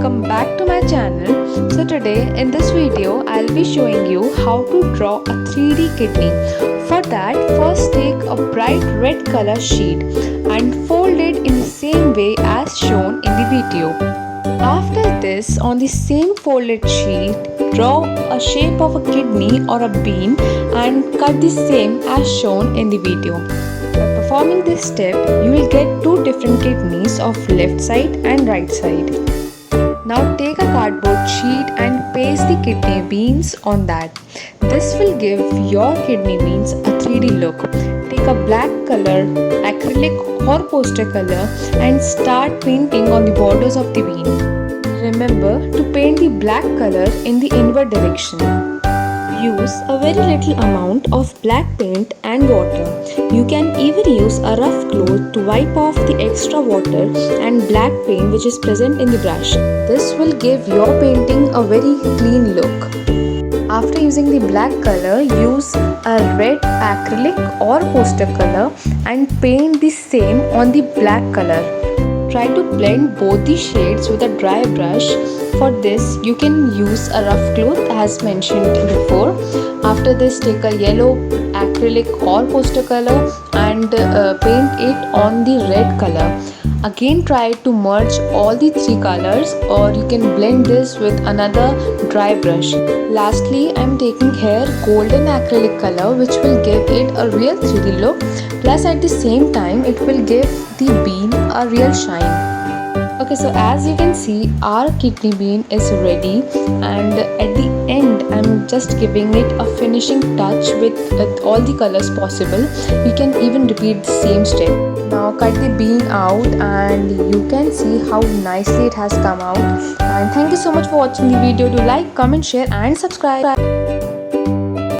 welcome back to my channel. So today in this video I'll be showing you how to draw a 3D kidney. For that, first take a bright red color sheet and fold it in the same way as shown in the video. After this, on the same folded sheet, draw a shape of a kidney or a bean and cut the same as shown in the video. By performing this step, you will get two different kidneys of left side and right side. Now take a cardboard sheet and paste the kidney beans on that. This will give your kidney beans a 3D look. Take a black color, acrylic or poster color and start painting on the borders of the bean. Remember to paint the black color in the inward direction. Use a very little amount of black paint and water. You can even use a rough cloth to wipe off the extra water and black paint which is present in the brush. This will give your painting a very clean look. After using the black color, use a red acrylic or poster color and paint the same on the black color. Try to blend both the shades with a dry brush. For this, you can use a rough cloth as mentioned before. After this, take a yellow acrylic or poster color and paint it on the red color. Again, try to merge all the three colors, or you can blend this with another dry brush. Lastly, I am taking here golden acrylic color which will give it a real 3D look. Plus at the same time, it will give the bean a real shine. Okay, so as you can see, our kidney bean is ready, and at the end I'm just giving it a finishing touch with all the colors possible. You can even repeat the same step. Now cut the bean out and you can see how nicely it has come out. And thank you so much for watching the video. Do like, comment, share and subscribe.